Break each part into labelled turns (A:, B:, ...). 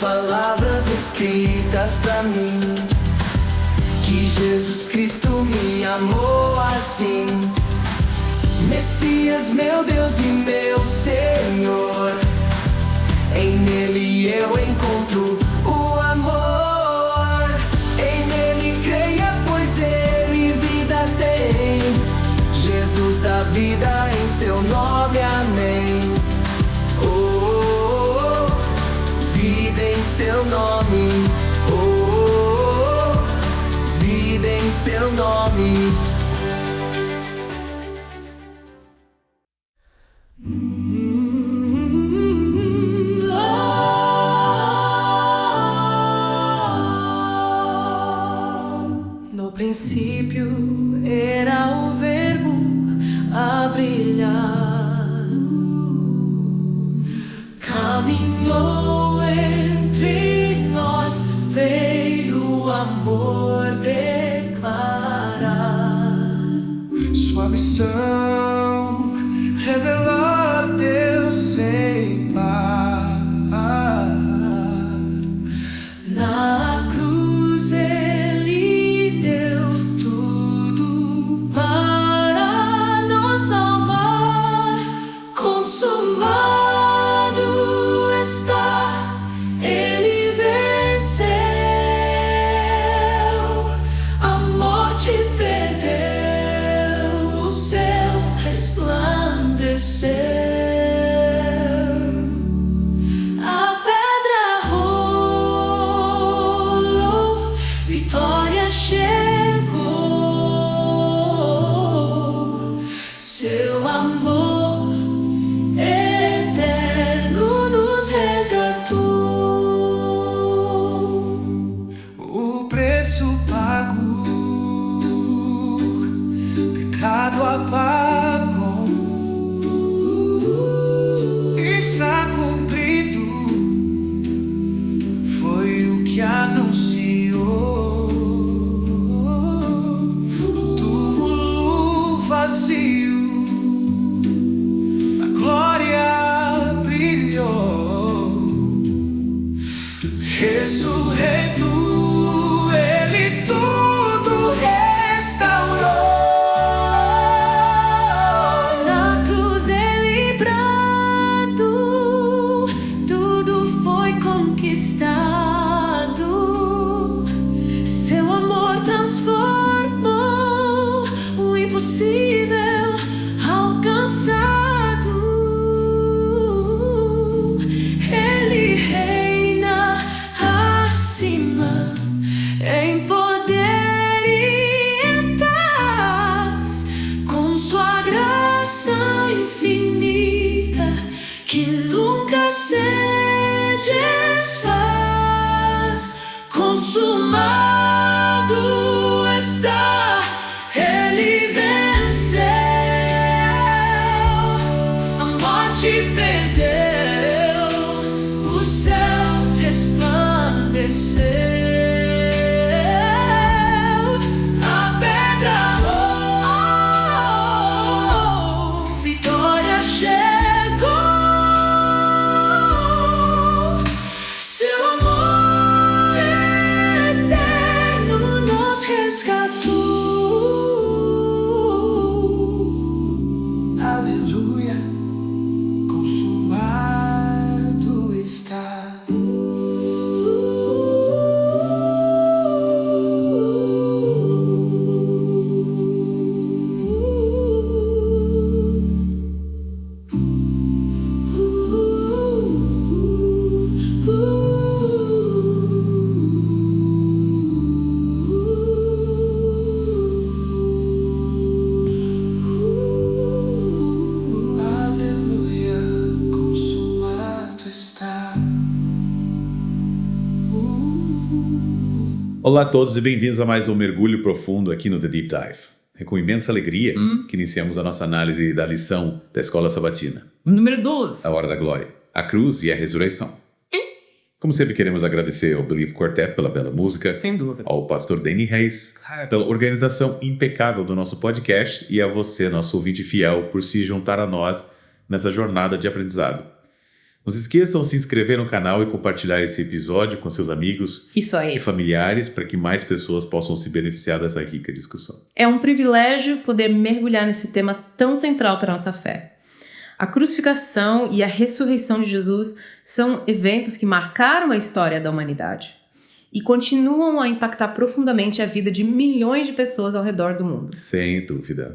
A: palavras escritas pra mim, que Jesus Cristo me amou assim. Messias, meu Deus e meu Senhor, em nele eu encontro o amor. Em nele creia, pois ele vida tem. Jesus dá vida em seu nome, amém. Oh, oh, oh, vida em seu nome. Oh, oh, oh, vida em seu nome.
B: No princípio era o Verbo a brilhar, caminhou entre nós, veio o amor declarar.
C: Sua missão, revelar Deus sem par.
B: Na cruz ele deu tudo para nos salvar. Consumado está, ele venceu, a morte perdeu, o céu resplandeceu. Seu amor eterno nos resgatou.
C: O preço pago, pecado apagou, está cumprido, foi o que anunciou. O túmulo vazio, ressurreto, ele tudo restaurou.
B: Na cruz ele brado, tudo foi conquistado. Seu amor transformou o impossível alcançado. Ele reina acima, em poder e em paz, com sua graça infinita que nunca se desfaz. Consumado está, ele venceu, a morte perdeu, o céu resplandeceu. A pedra rolou, vitória chegou. Seu amor eterno nos resgatou.
C: Aleluia, consumado está. Aleluia, consumado está.
D: Olá a todos e bem-vindos a mais um mergulho profundo aqui no The Deep Dive. É com imensa alegria que iniciamos a nossa análise da lição da Escola Sabatina.
E: Número 12.
D: A Hora da Glória, a Cruz e a Ressurreição. Como sempre, queremos agradecer ao Believe Quartet pela bela música,
E: Sem dúvida.
D: ao pastor Danny Reis
E: Claro.
D: pela organização impecável do nosso podcast e a você, nosso ouvinte fiel, por se juntar a nós nessa jornada de aprendizado. Não se esqueçam de se inscrever no canal e compartilhar esse episódio com seus amigos
E: Isso aí.
D: e familiares para que mais pessoas possam se beneficiar dessa rica discussão.
E: É um privilégio poder mergulhar nesse tema tão central para a nossa fé. A crucificação e a ressurreição de Jesus são eventos que marcaram a história da humanidade e continuam a impactar profundamente a vida de milhões de pessoas ao redor do mundo.
D: Sem dúvida.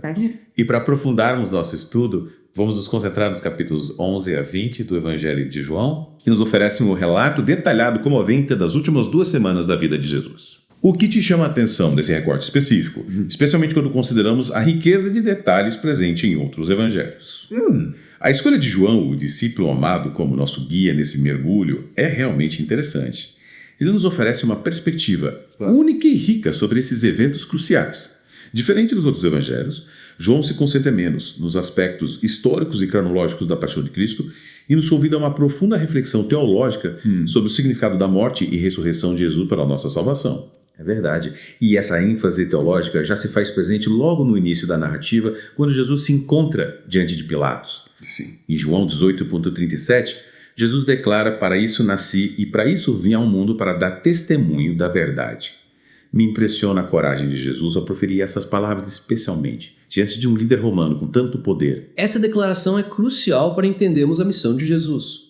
D: E para aprofundarmos nosso estudo, vamos nos concentrar nos capítulos 11 a 20 do Evangelho de João, que nos oferecem um relato detalhado e comovente das últimas 2 semanas da vida de Jesus. O que te chama a atenção nesse recorte específico, especialmente quando consideramos a riqueza de detalhes presente em outros evangelhos? A escolha de João, o discípulo amado, como nosso guia nesse mergulho é realmente interessante. Ele nos oferece uma perspectiva única e rica sobre esses eventos cruciais. Diferente dos outros evangelhos, João se concentra menos nos aspectos históricos e cronológicos da paixão de Cristo e nos convida a uma profunda reflexão teológica sobre o significado da morte e ressurreição de Jesus para a nossa salvação. É verdade. E essa ênfase teológica já se faz presente logo no início da narrativa, quando Jesus se encontra diante de Pilatos.
F: Sim.
D: Em João 18,37, Jesus declara: "Para isso nasci e para isso vim ao mundo, para dar testemunho da verdade." Me impressiona a coragem de Jesus ao proferir essas palavras, especialmente diante de um líder romano com tanto poder.
F: Essa declaração é crucial para entendermos a missão de Jesus.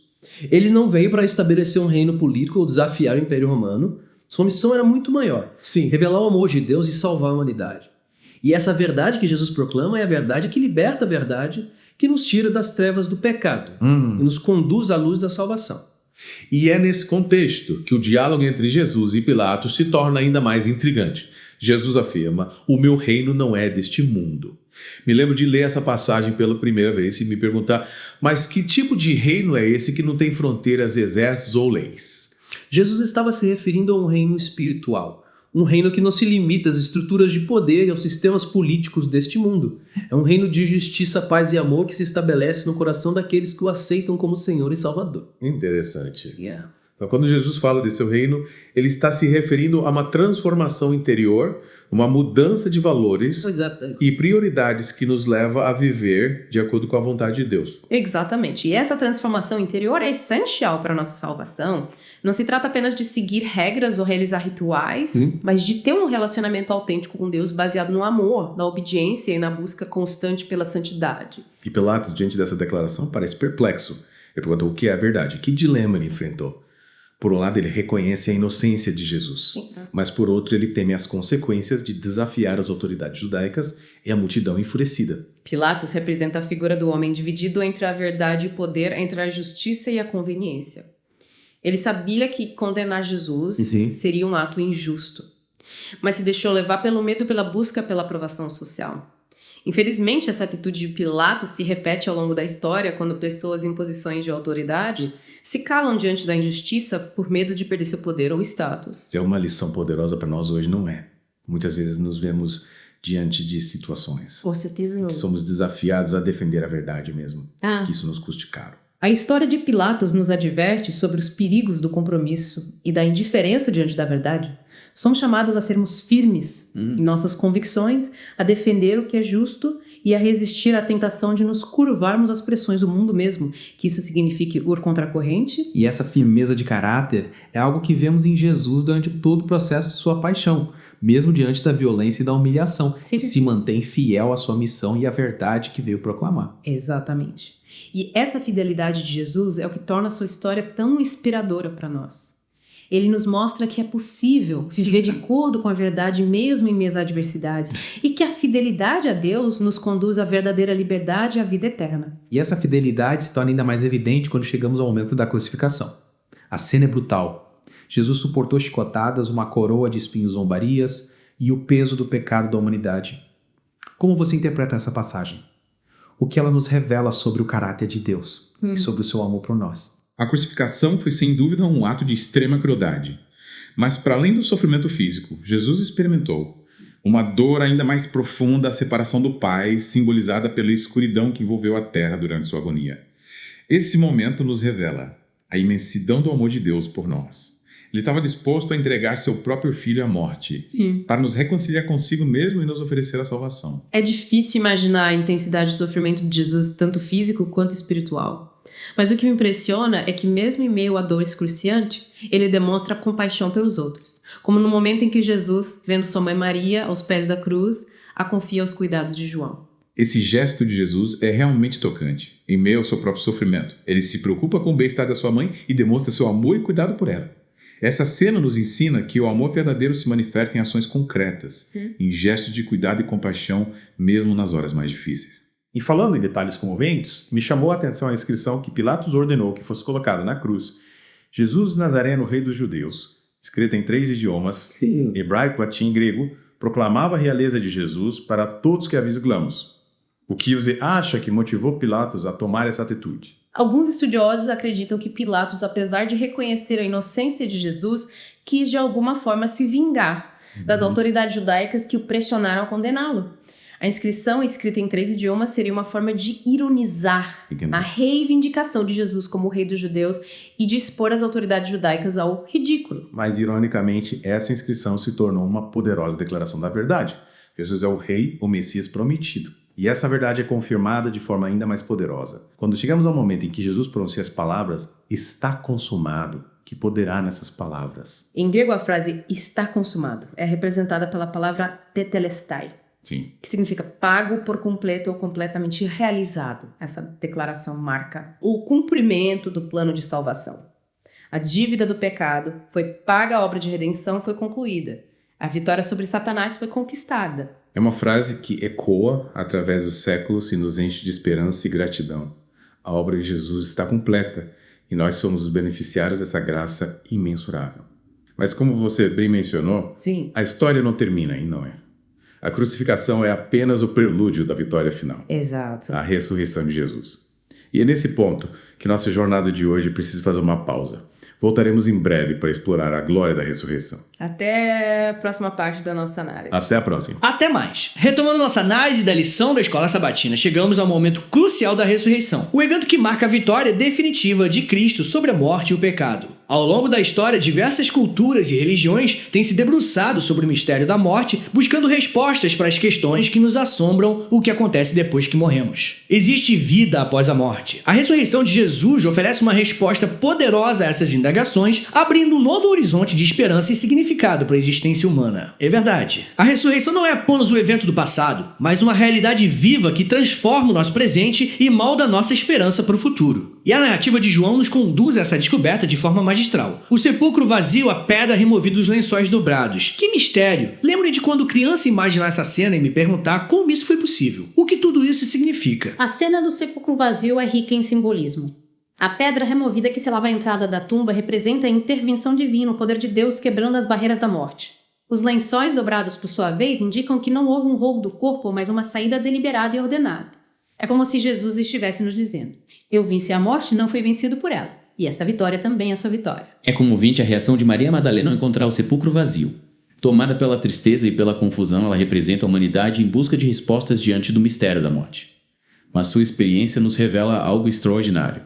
F: Ele não veio para estabelecer um reino político ou desafiar o Império Romano. Sua missão era muito maior.
G: Sim.
F: Revelar o amor de Deus e salvar a humanidade. E essa verdade que Jesus proclama é a verdade que liberta a verdade, que nos tira das trevas do pecado e nos conduz à luz da salvação.
G: E é nesse contexto que o diálogo entre Jesus e Pilatos se torna ainda mais intrigante. Jesus afirma: "O meu reino não é deste mundo." Me lembro de ler essa passagem pela primeira vez e me perguntar: mas que tipo de reino é esse que não tem fronteiras, exércitos ou leis?
F: Jesus estava se referindo a um reino espiritual. Um reino que não se limita às estruturas de poder e aos sistemas políticos deste mundo. É um reino de justiça, paz e amor que se estabelece no coração daqueles que o aceitam como Senhor e Salvador.
G: Interessante. Então, quando Jesus fala de seu reino, ele está se referindo a uma transformação interior, uma mudança de valores e prioridades que nos leva a viver de acordo com a vontade de Deus.
E: Exatamente. E essa transformação interior é essencial para a nossa salvação. Não se trata apenas de seguir regras ou realizar rituais, mas de ter um relacionamento autêntico com Deus baseado no amor, na obediência e na busca constante pela santidade.
G: E Pilatos, diante dessa declaração, parece perplexo. Ele perguntou o que é a verdade, que dilema ele enfrentou. Por um lado, ele reconhece a inocência de Jesus, mas por outro, ele teme as consequências de desafiar as autoridades judaicas e a multidão enfurecida.
E: Pilatos representa a figura do homem dividido entre a verdade e o poder, entre a justiça e a conveniência. Ele sabia que condenar Jesus seria um ato injusto, mas se deixou levar pelo medo e pela busca pela aprovação social. Infelizmente, essa atitude de Pilatos se repete ao longo da história quando pessoas em posições de autoridade se calam diante da injustiça por medo de perder seu poder ou status.
G: É uma lição poderosa para nós hoje, não é? Muitas vezes nos vemos diante de situações
E: Com certeza não.
G: que somos desafiados a defender a verdade mesmo, que isso nos custe caro.
E: A história de Pilatos nos adverte sobre os perigos do compromisso e da indiferença diante da verdade. Somos chamados a sermos firmes em nossas convicções, a defender o que é justo e a resistir à tentação de nos curvarmos às pressões do mundo mesmo, que isso signifique ir contra a corrente.
H: E essa firmeza de caráter é algo que vemos em Jesus durante todo o processo de sua paixão, mesmo diante da violência e da humilhação. Se mantém fiel à sua missão e à verdade que veio proclamar.
E: Exatamente. E essa fidelidade de Jesus é o que torna a sua história tão inspiradora para nós. Ele nos mostra que é possível viver de acordo com a verdade mesmo em meio às adversidades e que a fidelidade a Deus nos conduz à verdadeira liberdade e à vida eterna.
H: E essa fidelidade se torna ainda mais evidente quando chegamos ao momento da crucificação. A cena é brutal. Jesus suportou chicotadas, uma coroa de espinhos e zombarias e o peso do pecado da humanidade. Como você interpreta essa passagem? O que ela nos revela sobre o caráter de Deus e sobre o seu amor por nós?
I: A crucificação foi sem dúvida um ato de extrema crueldade. Mas para além do sofrimento físico, Jesus experimentou uma dor ainda mais profunda, a separação do Pai, simbolizada pela escuridão que envolveu a terra durante sua agonia. Esse momento nos revela a imensidão do amor de Deus por nós. Ele estava disposto a entregar seu próprio filho à morte, para nos reconciliar consigo mesmo e nos oferecer a salvação.
E: É difícil imaginar a intensidade do sofrimento de Jesus, tanto físico quanto espiritual. Mas o que me impressiona é que mesmo em meio à dor excruciante, ele demonstra compaixão pelos outros. Como no momento em que Jesus, vendo sua mãe Maria aos pés da cruz, a confia aos cuidados de João.
I: Esse gesto de Jesus é realmente tocante. Em meio ao seu próprio sofrimento, ele se preocupa com o bem-estar da sua mãe e demonstra seu amor e cuidado por ela. Essa cena nos ensina que o amor verdadeiro se manifesta em ações concretas, em gestos de cuidado e compaixão, mesmo nas horas mais difíceis.
D: E falando em detalhes comoventes, me chamou a atenção a inscrição que Pilatos ordenou que fosse colocada na cruz: Jesus Nazareno, Rei dos Judeus, escrita em 3 idiomas, hebraico, latim e grego, proclamava a realeza de Jesus para todos que a visitamos. O que você acha que motivou Pilatos a tomar essa atitude?
E: Alguns estudiosos acreditam que Pilatos, apesar de reconhecer a inocência de Jesus, quis de alguma forma se vingar das autoridades judaicas que o pressionaram a condená-lo. A inscrição, escrita em 3 idiomas, seria uma forma de ironizar a reivindicação de Jesus como o rei dos judeus e de expor as autoridades judaicas ao ridículo.
D: Mas, ironicamente, essa inscrição se tornou uma poderosa declaração da verdade. Jesus é o rei, o Messias prometido. E essa verdade é confirmada de forma ainda mais poderosa. Quando chegamos ao momento em que Jesus pronuncia as palavras, está consumado, que poderá nessas palavras.
E: Em grego, a frase está consumado é representada pela palavra tetelestai, que significa pago por completo ou completamente realizado. Essa declaração marca o cumprimento do plano de salvação. A dívida do pecado foi paga, a obra de redenção foi concluída. A vitória sobre Satanás foi conquistada.
I: É uma frase que ecoa através dos séculos e nos enche de esperança e gratidão. A obra de Jesus está completa e nós somos os beneficiários dessa graça imensurável. Mas como você bem mencionou, a história não termina aí, não é? A crucificação é apenas o prelúdio da vitória final.
E: Exato.
I: A ressurreição de Jesus. E é nesse ponto que nossa jornada de hoje precisa fazer uma pausa. Voltaremos em breve para explorar a glória da ressurreição.
E: Até a próxima parte da nossa análise.
D: Até a próxima.
J: Até mais. Retomando nossa análise da lição da Escola Sabatina, chegamos ao momento crucial da ressurreição. O evento que marca a vitória definitiva de Cristo sobre a morte e o pecado. Ao longo da história, diversas culturas e religiões têm se debruçado sobre o mistério da morte, buscando respostas para as questões que nos assombram: o que acontece depois que morremos. Existe vida após a morte. A ressurreição de Jesus oferece uma resposta poderosa a essas indagações, abrindo um novo horizonte de esperança e significado para a existência humana. É verdade. A ressurreição não é apenas um evento do passado, mas uma realidade viva que transforma o nosso presente e molda a nossa esperança para o futuro. E a narrativa de João nos conduz a essa descoberta de forma magistral. O sepulcro vazio, a pedra removida dos lençóis dobrados. Que mistério! Lembro de quando criança imaginar essa cena e me perguntar como isso foi possível. O que tudo isso significa?
K: A cena do sepulcro vazio é rica em simbolismo. A pedra removida que selava a entrada da tumba representa a intervenção divina, o poder de Deus quebrando as barreiras da morte. Os lençóis dobrados, por sua vez, indicam que não houve um roubo do corpo, mas uma saída deliberada e ordenada. É como se Jesus estivesse nos dizendo: eu venci a morte e não fui vencido por ela. E essa vitória também é sua vitória.
L: É comovente a reação de Maria Madalena ao encontrar o sepulcro vazio. Tomada pela tristeza e pela confusão, ela representa a humanidade em busca de respostas diante do mistério da morte. Mas sua experiência nos revela algo extraordinário.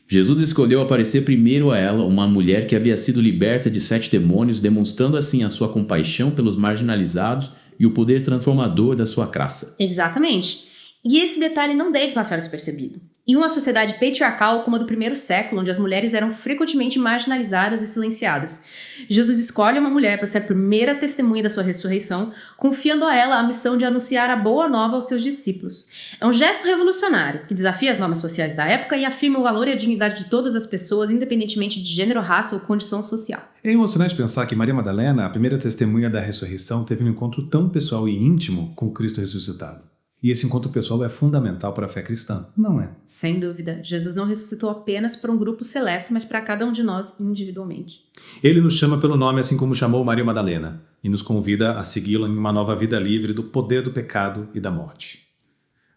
L: Jesus escolheu aparecer primeiro a ela, uma mulher que havia sido liberta de 7 demônios, demonstrando assim a sua compaixão pelos marginalizados e o poder transformador da sua graça.
K: Exatamente. E esse detalhe não deve passar despercebido. Em uma sociedade patriarcal como a do primeiro século, onde as mulheres eram frequentemente marginalizadas e silenciadas, Jesus escolhe uma mulher para ser a primeira testemunha da sua ressurreição, confiando a ela a missão de anunciar a boa nova aos seus discípulos. É um gesto revolucionário, que desafia as normas sociais da época e afirma o valor e a dignidade de todas as pessoas, independentemente de gênero, raça ou condição social.
H: É emocionante pensar que Maria Madalena, a primeira testemunha da ressurreição, teve um encontro tão pessoal e íntimo com o Cristo ressuscitado. E esse encontro pessoal é fundamental para a fé cristã, não é?
E: Sem dúvida. Jesus não ressuscitou apenas para um grupo seleto, mas para cada um de nós individualmente.
H: Ele nos chama pelo nome, assim como chamou Maria Madalena, e nos convida a segui-lo em uma nova vida livre do poder do pecado e da morte.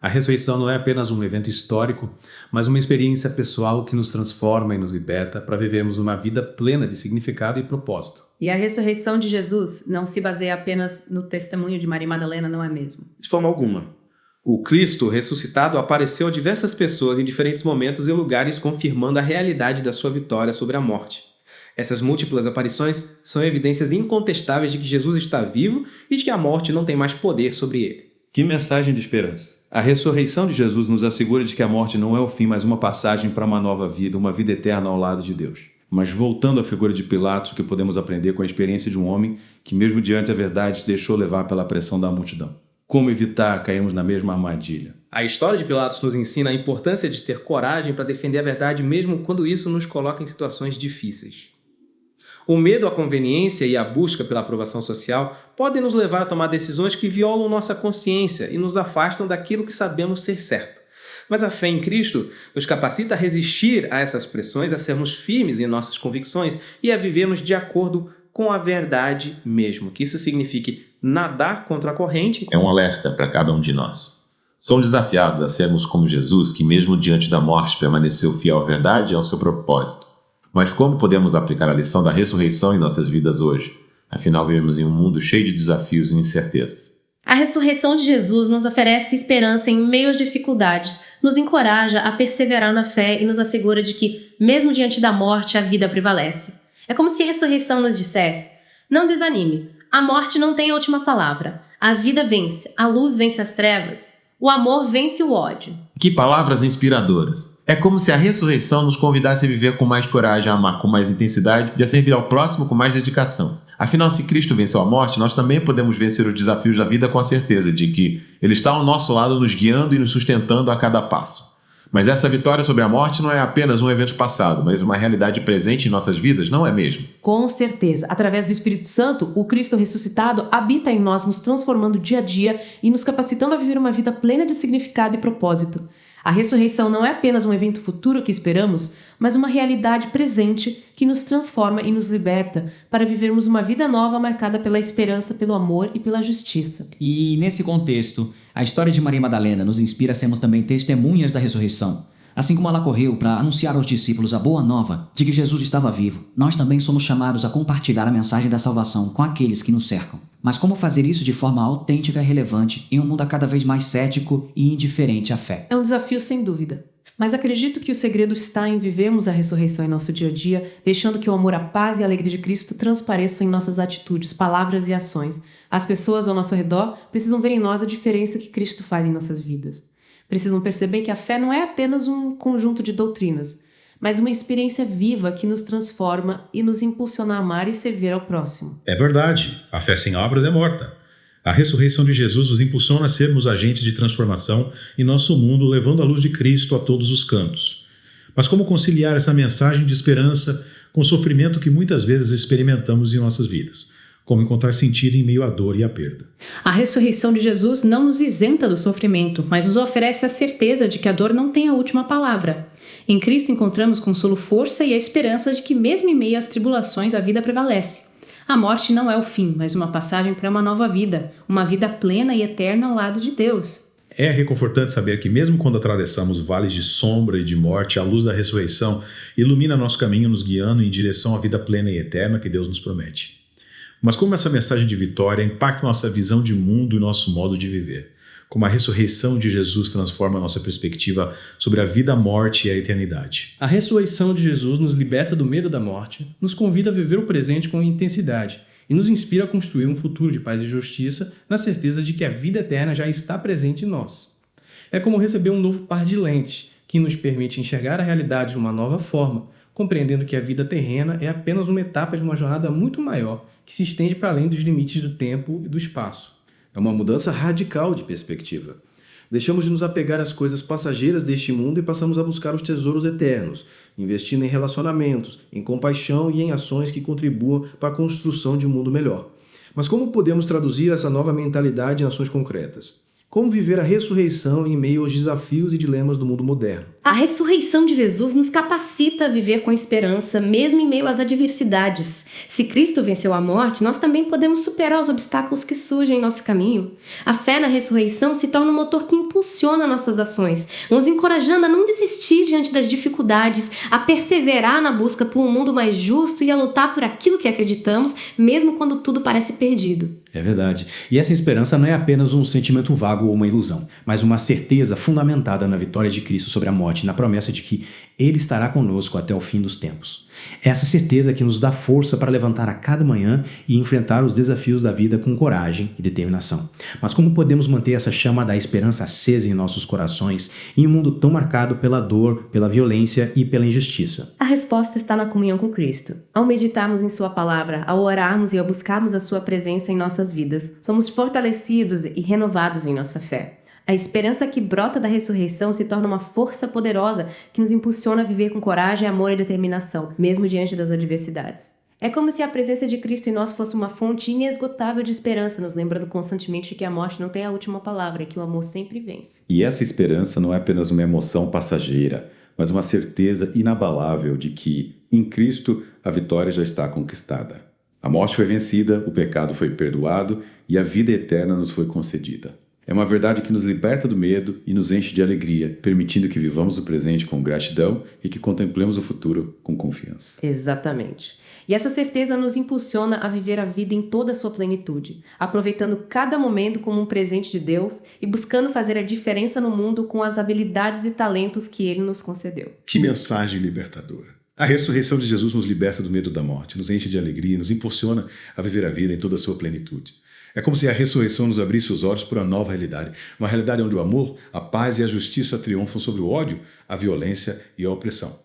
H: A ressurreição não é apenas um evento histórico, mas uma experiência pessoal que nos transforma e nos liberta para vivermos uma vida plena de significado e propósito.
E: E a ressurreição de Jesus não se baseia apenas no testemunho de Maria Madalena, não é mesmo?
M: De forma alguma. O Cristo ressuscitado apareceu a diversas pessoas em diferentes momentos e lugares, confirmando a realidade da sua vitória sobre a morte. Essas múltiplas aparições são evidências incontestáveis de que Jesus está vivo e de que a morte não tem mais poder sobre ele.
D: Que mensagem de esperança!
H: A ressurreição de Jesus nos assegura de que a morte não é o fim, mas uma passagem para uma nova vida, uma vida eterna ao lado de Deus. Mas voltando à figura de Pilatos, o que podemos aprender com a experiência de um homem que, mesmo diante da verdade, se deixou levar pela pressão da multidão. Como evitar cairmos na mesma armadilha?
M: A história de Pilatos nos ensina a importância de ter coragem para defender a verdade mesmo quando isso nos coloca em situações difíceis. O medo à conveniência e a busca pela aprovação social podem nos levar a tomar decisões que violam nossa consciência e nos afastam daquilo que sabemos ser certo. Mas a fé em Cristo nos capacita a resistir a essas pressões, a sermos firmes em nossas convicções e a vivermos de acordo com a verdade mesmo. Que isso signifique nadar contra a corrente.
D: É um alerta para cada um de nós. Somos desafiados a sermos como Jesus, que mesmo diante da morte permaneceu fiel à verdade e ao seu propósito. Mas como podemos aplicar a lição da ressurreição em nossas vidas hoje? Afinal, vivemos em um mundo cheio de desafios e incertezas.
K: A ressurreição de Jesus nos oferece esperança em meio às dificuldades, nos encoraja a perseverar na fé e nos assegura de que, mesmo diante da morte, a vida prevalece. É como se a ressurreição nos dissesse: não desanime, a morte não tem a última palavra, a vida vence, a luz vence as trevas, o amor vence o ódio.
D: Que palavras inspiradoras! É como se a ressurreição nos convidasse a viver com mais coragem, a amar com mais intensidade e a servir ao próximo com mais dedicação. Afinal, se Cristo venceu a morte, nós também podemos vencer os desafios da vida com a certeza de que Ele está ao nosso lado, nos guiando e nos sustentando a cada passo. Mas essa vitória sobre a morte não é apenas um evento passado, mas uma realidade presente em nossas vidas, não é mesmo?
E: Com certeza. Através do Espírito Santo, o Cristo ressuscitado habita em nós, nos transformando dia a dia e nos capacitando a viver uma vida plena de significado e propósito. A ressurreição não é apenas um evento futuro que esperamos, mas uma realidade presente que nos transforma e nos liberta para vivermos uma vida nova marcada pela esperança, pelo amor e pela justiça.
J: E nesse contexto, a história de Maria Madalena nos inspira a sermos também testemunhas da ressurreição. Assim como ela correu para anunciar aos discípulos a boa nova de que Jesus estava vivo, nós também somos chamados a compartilhar a mensagem da salvação com aqueles que nos cercam. Mas como fazer isso de forma autêntica e relevante em um mundo cada vez mais cético e indiferente à fé?
E: É um desafio sem dúvida. Mas acredito que o segredo está em vivermos a ressurreição em nosso dia a dia, deixando que o amor, a paz e a alegria de Cristo transpareçam em nossas atitudes, palavras e ações. As pessoas ao nosso redor precisam ver em nós a diferença que Cristo faz em nossas vidas. Precisam perceber que a fé não é apenas um conjunto de doutrinas, mas uma experiência viva que nos transforma e nos impulsiona a amar e servir ao próximo.
N: É verdade, a fé sem obras é morta. A ressurreição de Jesus nos impulsiona a sermos agentes de transformação em nosso mundo, levando a luz de Cristo a todos os cantos. Mas como conciliar essa mensagem de esperança com o sofrimento que muitas vezes experimentamos em nossas vidas? Como encontrar sentido em meio à dor e à perda?
K: A ressurreição de Jesus não nos isenta do sofrimento, mas nos oferece a certeza de que a dor não tem a última palavra. Em Cristo encontramos consolo, força e a esperança de que mesmo em meio às tribulações a vida prevalece. A morte não é o fim, mas uma passagem para uma nova vida, uma vida plena e eterna ao lado de Deus.
N: É reconfortante saber que mesmo quando atravessamos vales de sombra e de morte, a luz da ressurreição ilumina nosso caminho, nos guiando em direção à vida plena e eterna que Deus nos promete. Mas como essa mensagem de vitória impacta nossa visão de mundo e nosso modo de viver? Como a ressurreição de Jesus transforma nossa perspectiva sobre a vida, a morte e a eternidade?
F: A ressurreição de Jesus nos liberta do medo da morte, nos convida a viver o presente com intensidade e nos inspira a construir um futuro de paz e justiça na certeza de que a vida eterna já está presente em nós. É como receber um novo par de lentes, que nos permite enxergar a realidade de uma nova forma, compreendendo que a vida terrena é apenas uma etapa de uma jornada muito maior, que se estende para além dos limites do tempo e do espaço.
O: É uma mudança radical de perspectiva. Deixamos de nos apegar às coisas passageiras deste mundo e passamos a buscar os tesouros eternos, investindo em relacionamentos, em compaixão e em ações que contribuam para a construção de um mundo melhor. Mas como podemos traduzir essa nova mentalidade em ações concretas? Como viver a ressurreição em meio aos desafios e dilemas do mundo moderno?
K: A ressurreição de Jesus nos capacita a viver com esperança, mesmo em meio às adversidades. Se Cristo venceu a morte, nós também podemos superar os obstáculos que surgem em nosso caminho. A fé na ressurreição se torna um motor que impulsiona nossas ações, nos encorajando a não desistir diante das dificuldades, a perseverar na busca por um mundo mais justo e a lutar por aquilo que acreditamos, mesmo quando tudo parece perdido.
H: É verdade. E essa esperança não é apenas um sentimento vago ou uma ilusão, mas uma certeza fundamentada na vitória de Cristo sobre a morte, na promessa de que Ele estará conosco até o fim dos tempos. Essa certeza que nos dá força para levantar a cada manhã e enfrentar os desafios da vida com coragem e determinação. Mas como podemos manter essa chama da esperança acesa em nossos corações em um mundo tão marcado pela dor, pela violência e pela injustiça?
K: A resposta está na comunhão com Cristo. Ao meditarmos em Sua palavra, ao orarmos e ao buscarmos a Sua presença em nossas vidas, somos fortalecidos e renovados em nossa fé. A esperança que brota da ressurreição se torna uma força poderosa que nos impulsiona a viver com coragem, amor e determinação, mesmo diante das adversidades. É como se a presença de Cristo em nós fosse uma fonte inesgotável de esperança, nos lembrando constantemente de que a morte não tem a última palavra e que o amor sempre vence.
D: E essa esperança não é apenas uma emoção passageira, mas uma certeza inabalável de que, em Cristo, a vitória já está conquistada. A morte foi vencida, o pecado foi perdoado e a vida eterna nos foi concedida. É uma verdade que nos liberta do medo e nos enche de alegria, permitindo que vivamos o presente com gratidão e que contemplemos o futuro com confiança.
K: Exatamente. E essa certeza nos impulsiona a viver a vida em toda a sua plenitude, aproveitando cada momento como um presente de Deus e buscando fazer a diferença no mundo com as habilidades e talentos que Ele nos concedeu.
N: Que mensagem libertadora! A ressurreição de Jesus nos liberta do medo da morte, nos enche de alegria e nos impulsiona a viver a vida em toda a sua plenitude. É como se a ressurreição nos abrisse os olhos para uma nova realidade. Uma realidade onde o amor, a paz e a justiça triunfam sobre o ódio, a violência e a opressão.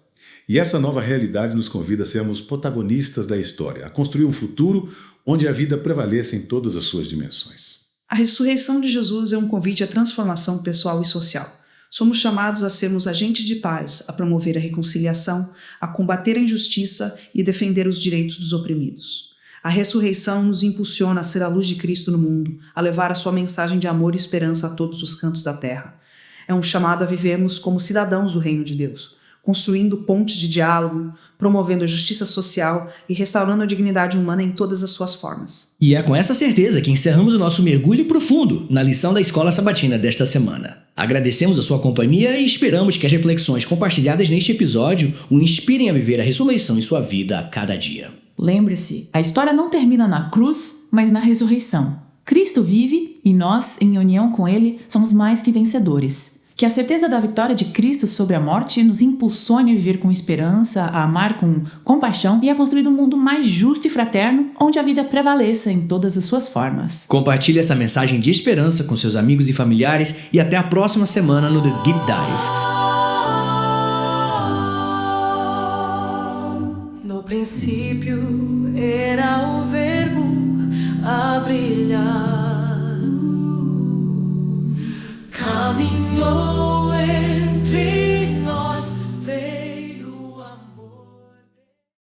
N: E essa nova realidade nos convida a sermos protagonistas da história, a construir um futuro onde a vida prevaleça em todas as suas dimensões.
P: A ressurreição de Jesus é um convite à transformação pessoal e social. Somos chamados a sermos agentes de paz, a promover a reconciliação, a combater a injustiça e defender os direitos dos oprimidos. A ressurreição nos impulsiona a ser a luz de Cristo no mundo, a levar a sua mensagem de amor e esperança a todos os cantos da terra. É um chamado a vivermos como cidadãos do reino de Deus, construindo pontes de diálogo, promovendo a justiça social e restaurando a dignidade humana em todas as suas formas.
J: E é com essa certeza que encerramos o nosso mergulho profundo na lição da Escola Sabatina desta semana. Agradecemos a sua companhia e esperamos que as reflexões compartilhadas neste episódio o inspirem a viver a ressurreição em sua vida a cada dia.
Q: Lembre-se, a história não termina na cruz, mas na ressurreição. Cristo vive e nós, em união com Ele, somos mais que vencedores. Que a certeza da vitória de Cristo sobre a morte nos impulsione a viver com esperança, a amar com compaixão e a construir um mundo mais justo e fraterno, onde a vida prevaleça em todas as suas formas.
J: Compartilhe essa mensagem de esperança com seus amigos e familiares e até a próxima semana no The Deep Dive.
B: No princípio